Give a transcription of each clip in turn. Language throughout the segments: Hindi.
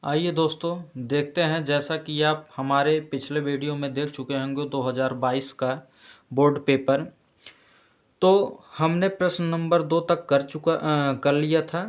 आइए दोस्तों देखते हैं। जैसा कि आप हमारे पिछले वीडियो में देख चुके होंगे 2022 का बोर्ड पेपर, तो हमने प्रश्न नंबर 2 तक कर लिया था।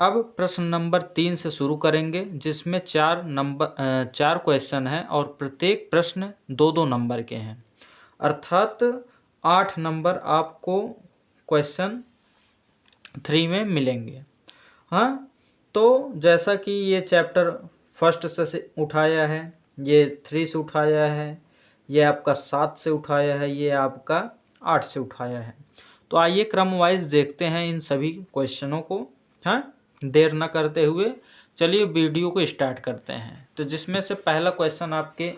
अब प्रश्न नंबर 3 से शुरू करेंगे, जिसमें 4 क्वेश्चन हैं और प्रत्येक प्रश्न 2-2 नंबर के हैं, अर्थात 8 नंबर आपको क्वेश्चन 3 में मिलेंगे। हाँ, तो जैसा कि ये चैप्टर फर्स्ट से उठाया है, ये 3 से उठाया है, ये आपका 7 से उठाया है, ये आपका 8 से उठाया है। तो आइए क्रम वाइज देखते हैं इन सभी क्वेश्चनों को। हाँ, देर न करते हुए चलिए वीडियो को स्टार्ट करते हैं। तो जिसमें से पहला क्वेश्चन आपके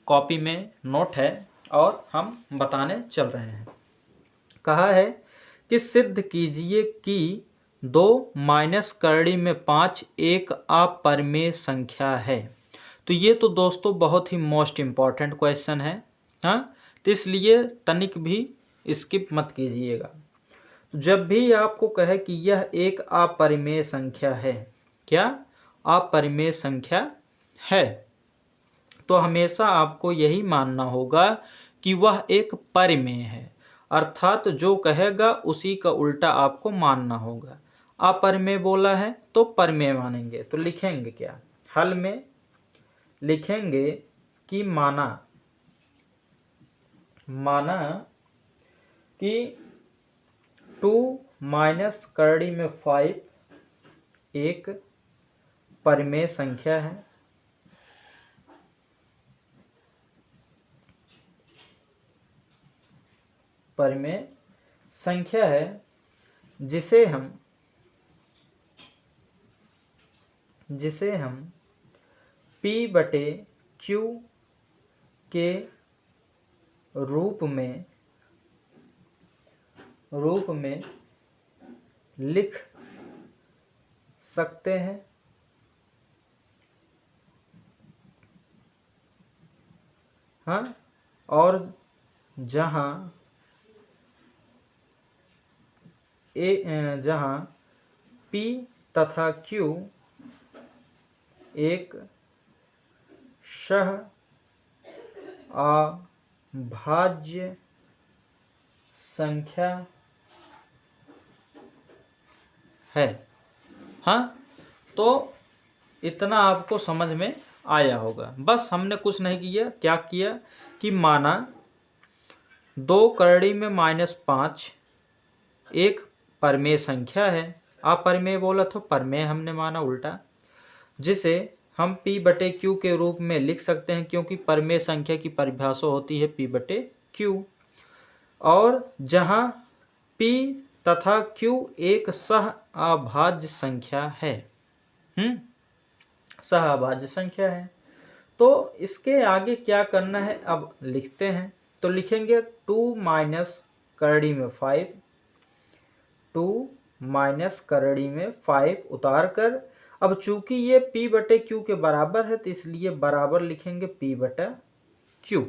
कॉपी में नोट है और हम बताने चल रहे हैं। कहा है कि सिद्ध कीजिए कि 2 माइनस करड़ी में 5 एक अपरिमेय संख्या है। तो ये तो दोस्तों बहुत ही मोस्ट इम्पॉर्टेंट क्वेश्चन है। हाँ, तो इसलिए तनिक भी स्किप मत कीजिएगा। जब भी आपको कहे कि यह एक अपरिमेय संख्या है, क्या अपरिमेय संख्या है, तो हमेशा आपको यही मानना होगा कि वह एक परिमेय है, अर्थात जो कहेगा उसी का उल्टा आपको मानना होगा। अपरिमेय बोला है तो परिमेय मानेंगे। तो लिखेंगे क्या, हल में लिखेंगे कि माना कि 2 माइनस करड़ी में 5 एक परिमेय संख्या है। परिमेय संख्या है जिसे हम P/Q के रूप में लिख सकते हैं। हाँ, और जहाँ P तथा Q एक अभाज्य संख्या है। हाँ, तो इतना आपको समझ में आया होगा। बस हमने कुछ नहीं किया, क्या किया कि माना 2 करड़ी में -5 एक परिमेय संख्या है। अपरिमेय बोला तो परिमेय हमने माना उल्टा, जिसे हम P/Q के रूप में लिख सकते हैं, क्योंकि परिमेय संख्या की परिभाषा होती है P/Q। और जहाँ P तथा Q एक सह अभाज्य संख्या है, सह अभाज्य संख्या है, तो इसके आगे क्या करना है अब लिखते हैं। तो लिखेंगे 2 माइनस करड़ी में 5, 2 माइनस करड़ी में 5 उतार कर, अब चूंकि ये P/Q के बराबर है तो इसलिए बराबर लिखेंगे P/Q।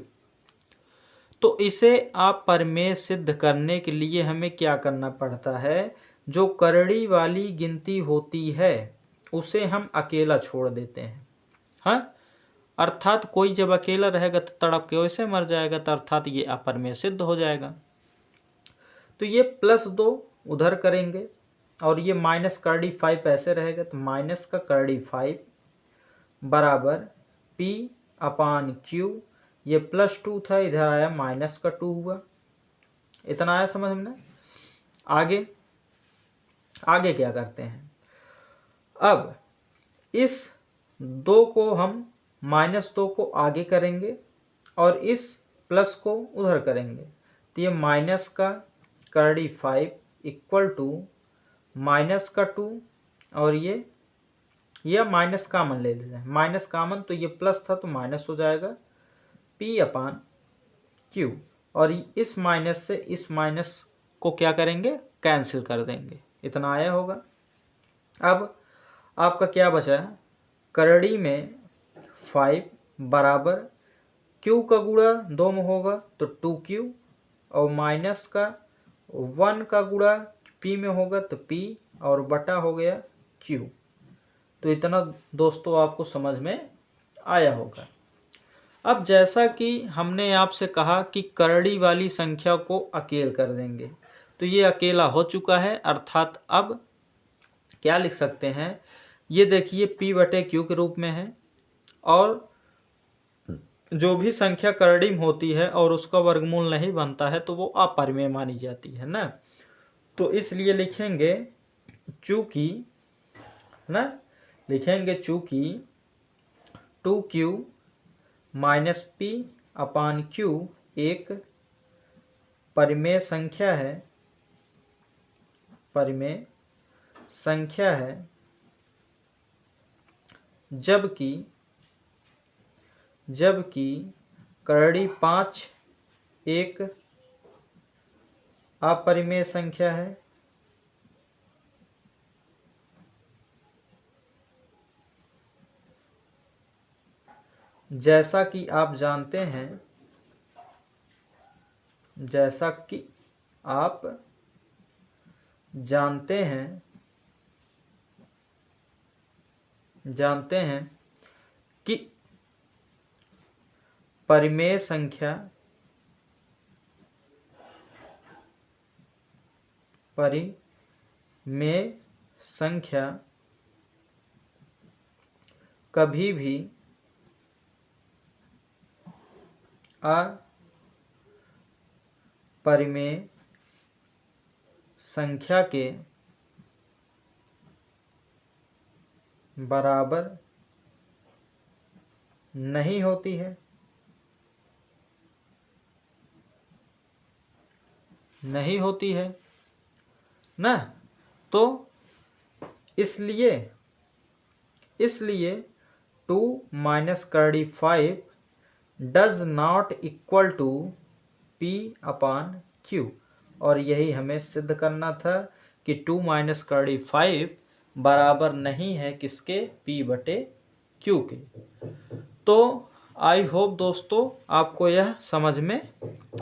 तो इसे अपरिमेय सिद्ध करने के लिए हमें क्या करना पड़ता है, जो करड़ी वाली गिनती होती है उसे हम अकेला छोड़ देते हैं। हाँ, अर्थात कोई जब अकेला रहेगा तो तड़प के वैसे मर जाएगा, तो अर्थात ये अपरिमेय सिद्ध हो जाएगा। तो ये +2 उधर करेंगे और ये माइनस करड़ी 5 ऐसे रहेगा, तो माइनस का करड़ी 5 बराबर P/Q। ये +2 था, इधर आया -2 हुआ। इतना आया समझ में। आगे क्या करते हैं, अब इस 2 को हम -2 को आगे करेंगे और इस प्लस को उधर करेंगे, तो ये माइनस का करड़ी 5 इक्वल टू माइनस का 2, और ये माइनस कामन ले लेते हैं। माइनस कामन, तो ये प्लस था तो माइनस हो जाएगा P/Q, और इस माइनस से इस माइनस को क्या करेंगे, कैंसिल कर देंगे। इतना आया होगा। अब आपका क्या बचा है, करड़ी में 5 बराबर Q का गुणा 2 में होगा तो 2Q, और माइनस का 1 का गुणा P में होगा तो P, और बटा हो गया Q। तो इतना दोस्तों आपको समझ में आया होगा। अब जैसा कि हमने आपसे कहा कि करड़ी वाली संख्या को अकेल कर देंगे, तो ये अकेला हो चुका है, अर्थात अब क्या लिख सकते हैं, ये देखिए p/q के रूप में है, और जो भी संख्या करड़िम होती है और उसका वर्गमूल नहीं बनता है तो वो अपरिमेय मानी जाती है ना। तो इसलिए लिखेंगे चूंकि ना, लिखेंगे चूंकि 2q माइनस p/q एक परिमेय संख्या है, परिमेय संख्या है, जबकि करड़ी 5 एक अपरिमेय संख्या है। जैसा कि आप जानते हैं, जैसा कि आप जानते हैं कि परिमेय संख्या कभी भी अपरिमेय संख्या के बराबर नहीं होती है, नहीं होती है ना। तो इसलिए 2 माइनस करड़ी 5 does not equal to p/q, और यही हमें सिद्ध करना था कि 2 माइनस करड़ी 5 बराबर नहीं है किसके, p/q के। तो आई होप दोस्तों आपको यह समझ में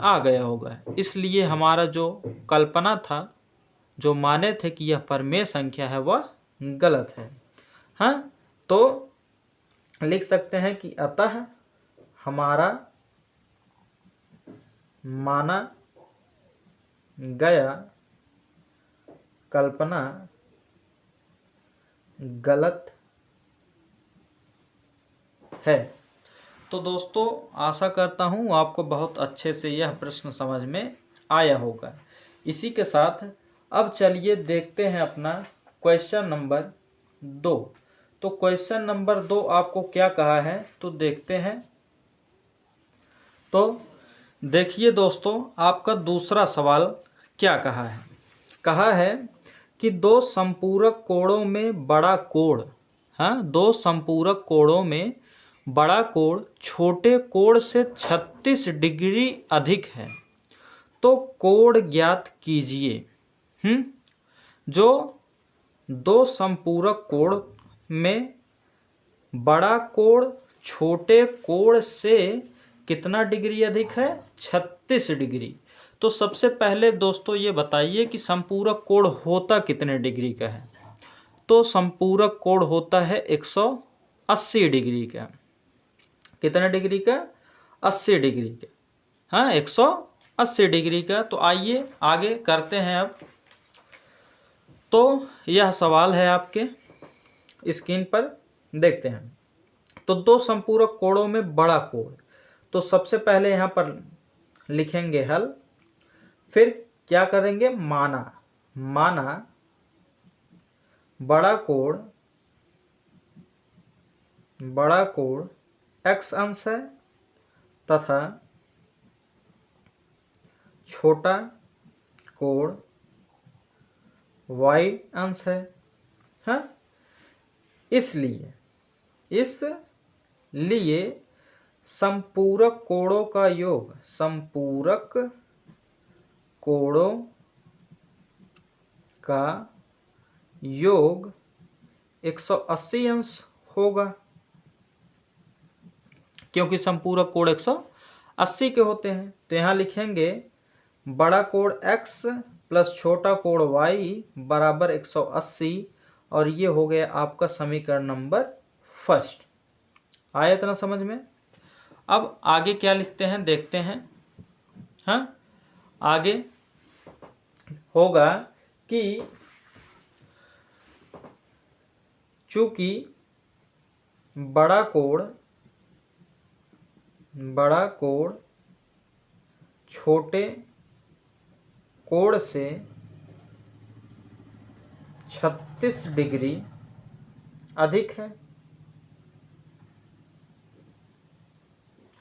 आ गया होगा। इसलिए हमारा जो कल्पना था, जो माने थे कि यह परिमेय संख्या है, वह गलत है। हाँ, तो लिख सकते हैं कि अतः हमारा माना गया कल्पना गलत है। तो दोस्तों आशा करता हूँ आपको बहुत अच्छे से यह प्रश्न समझ में आया होगा। इसी के साथ अब चलिए देखते हैं अपना क्वेश्चन नंबर 2। तो क्वेश्चन नंबर 2 आपको क्या कहा है तो देखते हैं। तो देखिए दोस्तों, आपका दूसरा सवाल क्या कहा है। कहा है कि दो संपूरक कोणों में बड़ा कोण, हाँ, दो संपूरक कोणों में बड़ा कोण छोटे कोण से 36 डिग्री अधिक है, तो कोण ज्ञात कीजिए। जो दो संपूरक कोण में बड़ा कोण छोटे कोण से कितना डिग्री अधिक है, 36 डिग्री। तो सबसे पहले दोस्तों ये बताइए कि संपूरक कोण होता कितने डिग्री का है। तो संपूरक कोण होता है 180 डिग्री का। कितने डिग्री का, 80 डिग्री का। हाँ, 180 डिग्री का। तो आइए आगे करते हैं। अब तो यह सवाल है आपके स्क्रीन पर, देखते हैं। तो दो संपूरक कोणों में बड़ा कोण, तो सबसे पहले यहाँ पर लिखेंगे हल, फिर क्या करेंगे, माना बड़ा कोण x अंश है तथा छोटा कोण y अंश है। हाँ, इसलिए संपूरक कोणों का योग, संपूरक कोणों का योग 180 अंश होगा, क्योंकि संपूरक कोण 180 के होते हैं। तो यहाँ लिखेंगे बड़ा कोण x प्लस छोटा कोण y बराबर 180, और ये हो गया आपका समीकरण नंबर फर्स्ट। आया इतना समझ में? अब आगे क्या लिखते हैं देखते हैं। हाँ, आगे होगा कि चूंकि बड़ा कोण छोटे कोण से 36 डिग्री अधिक है।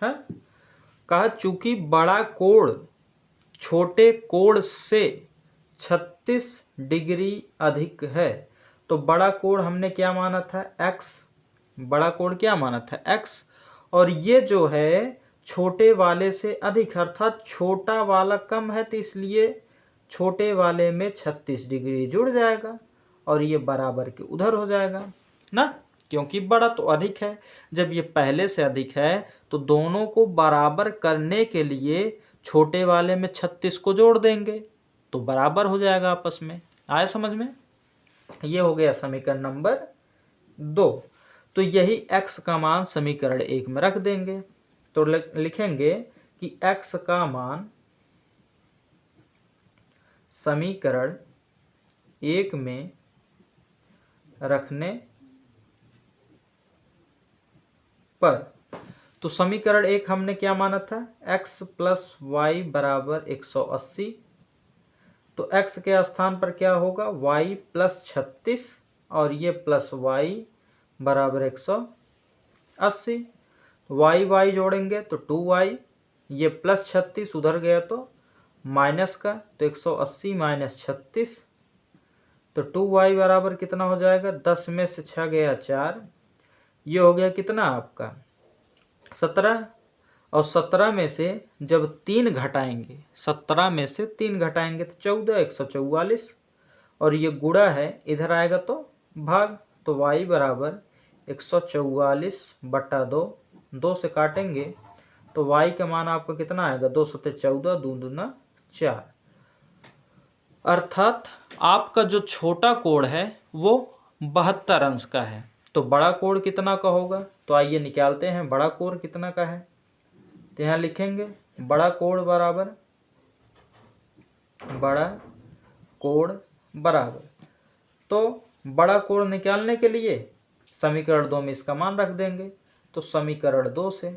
हाँ, कहा चूंकि बड़ा कोण छोटे कोण से 36 डिग्री अधिक है। तो बड़ा कोण हमने क्या माना था? x। बड़ा कोण क्या माना था? x। और ये जो है छोटे वाले से अधिक, अर्थात छोटा वाला कम है, तो इसलिए छोटे वाले में 36 डिग्री जुड़ जाएगा और ये बराबर के उधर हो जाएगा ना, क्योंकि बड़ा तो अधिक है। जब ये पहले से अधिक है तो दोनों को बराबर करने के लिए छोटे वाले में 36 को जोड़ देंगे तो बराबर हो जाएगा आपस में। आया समझ में? ये हो गया समीकरण नंबर 2। तो यही x का मान समीकरण 1 में रख देंगे। तो लिखेंगे कि x का मान समीकरण 1 में रखने पर, तो समीकरण 1 हमने क्या माना था? x प्लस वाई बराबर 180। तो x के स्थान पर क्या होगा? y प्लस 36 और ये प्लस y बराबर 180। y जोड़ेंगे तो 2y, ये प्लस 36 उधर गया तो माइनस का, तो 180 माइनस 36, तो 2y बराबर कितना हो जाएगा? 10 में से 6 गया 4, ये हो गया कितना आपका? 17। और 17 में से जब 3 घटाएंगे, 17 में से 3 घटाएंगे तो 14, 144, और ये गुणा है, इधर आएगा तो भाग, तो y बराबर 144 बटा 2, 2 से काटेंगे तो y का मान आपका कितना आएगा? 2 सत्ते 14, 2 दूना 4। अर्थात आपका जो छोटा कोण है वो 72 अंश का है। तो बड़ा कोण कितना का होगा? तो आइए निकालते हैं बड़ा कोण कितना का है। तो यहाँ लिखेंगे बड़ा कोण बराबर तो बड़ा कोण निकालने के लिए समीकरण 2 में इसका मान रख देंगे। तो समीकरण 2 से,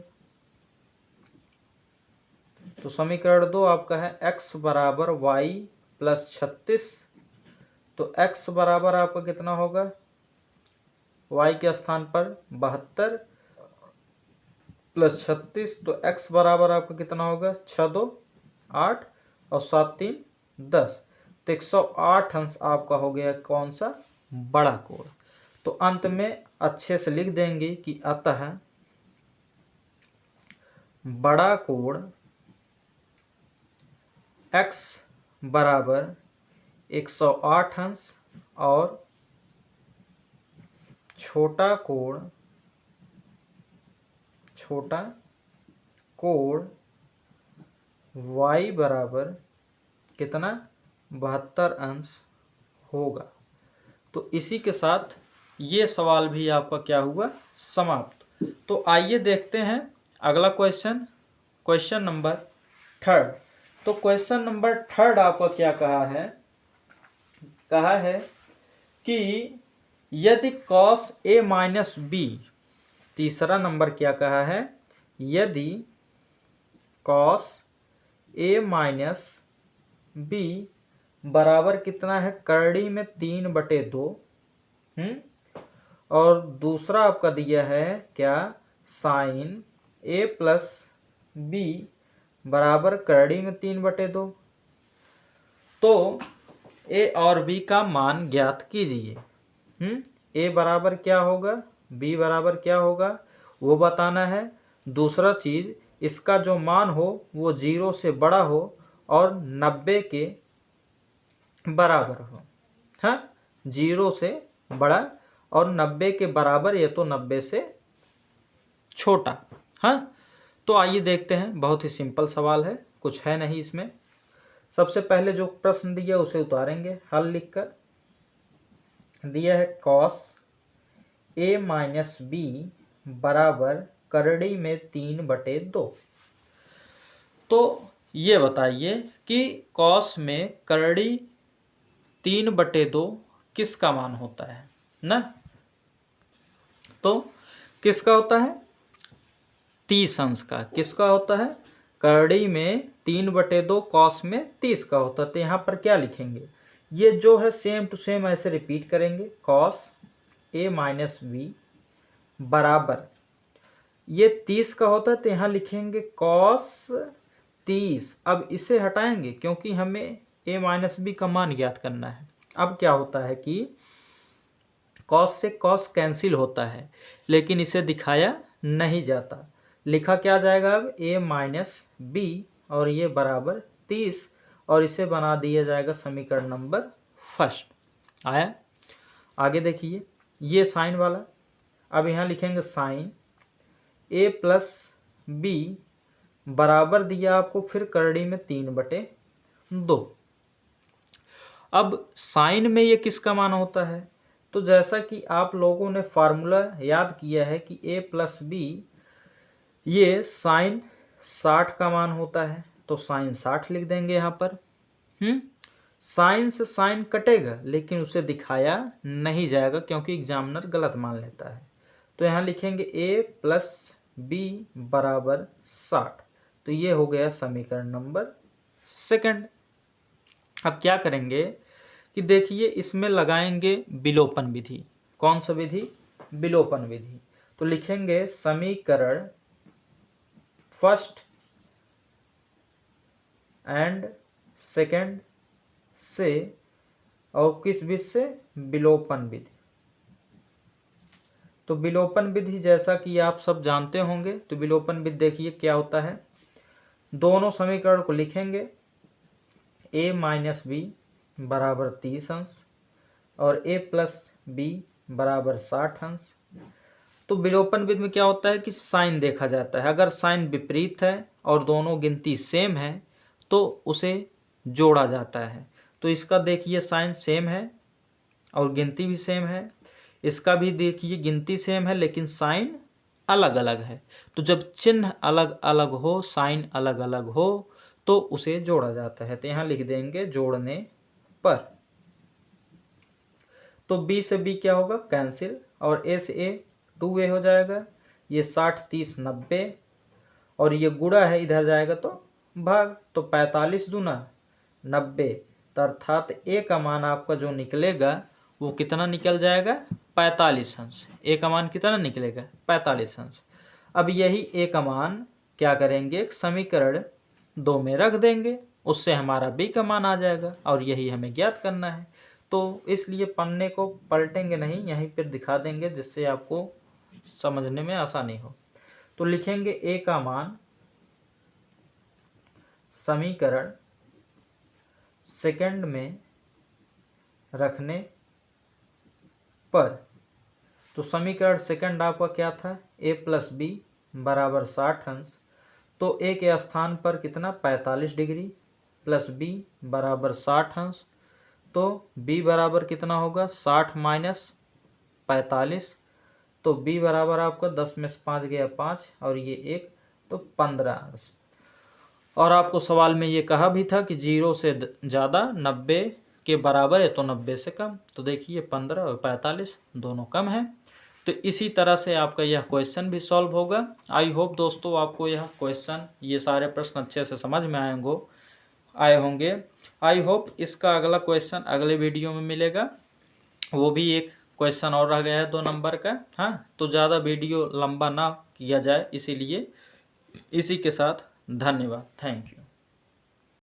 तो समीकरण 2 आपका है x बराबर y प्लस 36। तो x बराबर आपका कितना होगा? y के स्थान पर 72 प्लस 36, तो x बराबर आपका कितना होगा? 6 2 8 और 7 3 10, तो 108 अंश आपका हो गया कौन सा? बड़ा कोण। तो अंत में अच्छे से लिख देंगे कि अतः बड़ा कोण x बराबर 108 अंश और छोटा कोण y बराबर कितना? 72 अंश होगा। तो इसी के साथ ये सवाल भी आपका क्या हुआ? समाप्त। तो आइए देखते हैं अगला क्वेश्चन, क्वेश्चन नंबर 3। तो क्वेश्चन नंबर 3 आपका क्या कहा है? कहा है कि यदि cos a माइनस बी, तीसरा नंबर क्या कहा है? यदि cos a माइनस बी बराबर कितना है? करड़ी में 3/2। और दूसरा आपका दिया है क्या? साइन a प्लस बी बराबर करड़ी में 3/2। तो a और b का मान ज्ञात कीजिए। a बराबर क्या होगा, b बराबर क्या होगा, वो बताना है। दूसरा चीज, इसका जो मान हो वो 0 से बड़ा हो और 90 के बराबर हो। हाँ, 0 से बड़ा और 90 के बराबर, या तो 90 से छोटा। हाँ, तो आइए देखते हैं। बहुत ही सिंपल सवाल है, कुछ है नहीं इसमें। सबसे पहले जो प्रश्न दिया उसे उतारेंगे हल लिखकर। दिया है कॉस ए माइनस बी बराबर करड़ी में 3/2। तो ये बताइए कि कॉस में करड़ी 3/2 किसका मान होता है ना। तो किसका होता है, 30 अंश का। किसका होता है, करड़ी में 3/2 कॉस में 30 का होता है। तो यहाँ पर क्या लिखेंगे, ये जो है सेम टू सेम ऐसे रिपीट करेंगे। कॉस ए माइनस बी बराबर, ये 30 का होता है तो यहाँ लिखेंगे कॉस 30। अब इसे हटाएंगे क्योंकि हमें ए माइनस बी का मान ज्ञात करना है। अब क्या होता है कि कॉस से कॉस कैंसिल होता है, लेकिन इसे दिखाया नहीं जाता। लिखा क्या जाएगा अब, ए माइनस बी और ये बराबर 30, और इसे बना दिया जाएगा समीकरण नंबर फर्स्ट। आया। आगे देखिए ये साइन वाला। अब यहाँ लिखेंगे साइन ए प्लस बी बराबर दिया आपको फिर करड़ी में 3/2। अब साइन में ये किसका मान होता है, तो जैसा कि आप लोगों ने फार्मूला याद किया है कि a प्लस बी ये साइन 60 का मान होता है, तो साइन 60 लिख देंगे यहाँ पर। साइन से साइन कटेगा लेकिन उसे दिखाया नहीं जाएगा क्योंकि एग्जामिनर गलत मान लेता है। तो यहाँ लिखेंगे a प्लस बी बराबर 60। तो ये हो गया समीकरण नंबर सेकंड। अब क्या करेंगे कि देखिए इसमें लगाएंगे विलोपन विधि। कौन सा विधि, विलोपन विधि। तो लिखेंगे समीकरण फर्स्ट एंड सेकंड से, और किस विधि से, विलोपन विधि। तो विलोपन विधि जैसा कि आप सब जानते होंगे, तो विलोपन विधि देखिए क्या होता है। दोनों समीकरण को लिखेंगे a माइनस बी बराबर 30 अंश और a प्लस बी बराबर 60 अंश। तो विलोपन विधि में क्या होता है कि साइन देखा जाता है। अगर साइन विपरीत है और दोनों गिनती सेम है तो उसे जोड़ा जाता है। तो इसका देखिए साइन सेम है और गिनती भी सेम है, इसका भी देखिए गिनती सेम है लेकिन साइन अलग अलग है। तो जब चिन्ह अलग अलग हो, साइन अलग अलग हो, तो उसे जोड़ा जाता है। तो यहाँ लिख देंगे जोड़ने पर। तो b से b क्या होगा, कैंसिल, और a से a 2a हो जाएगा। ये 60 30 90, और ये गुणा है इधर जाएगा तो भाग। तो 45 दूना 90, अर्थात a का मान आपका जो निकलेगा वो कितना निकल जाएगा, 45 अंश। a का मान कितना निकलेगा, 45 अंश। अब यही a का मान क्या करेंगे, समीकरण 2 में रख देंगे, उससे हमारा b का मान आ जाएगा और यही हमें ज्ञात करना है। तो इसलिए पन्ने को पलटेंगे नहीं, यहीं पर दिखा देंगे जिससे आपको समझने में आसानी हो। तो लिखेंगे a का मान समीकरण सेकंड में रखने पर। तो समीकरण सेकंड आपका क्या था, a प्लस बी बराबर 60 अंश। तो a के स्थान पर कितना, 45 डिग्री, प्लस b बराबर 60 अंश। तो b बराबर कितना होगा, 60 माइनस 45। तो b बराबर आपका 10 में से 5 गया 5 और ये 1, तो 15 अंश। और आपको सवाल में ये कहा भी था कि 0 से ज़्यादा 90 के बराबर है तो 90 से कम। तो देखिए 15 और 45 दोनों कम हैं। तो इसी तरह से आपका यह क्वेश्चन भी सॉल्व होगा। आई होप दोस्तों आपको यह क्वेश्चन, ये सारे प्रश्न अच्छे से समझ में आए होंगे। आई होप इसका अगला क्वेश्चन अगले वीडियो में मिलेगा। वो भी एक क्वेश्चन और रह गया है 2 नंबर का। हाँ, तो ज़्यादा वीडियो लंबा ना किया जाए, इसीलिए इसी के साथ धन्यवाद, थैंक यू।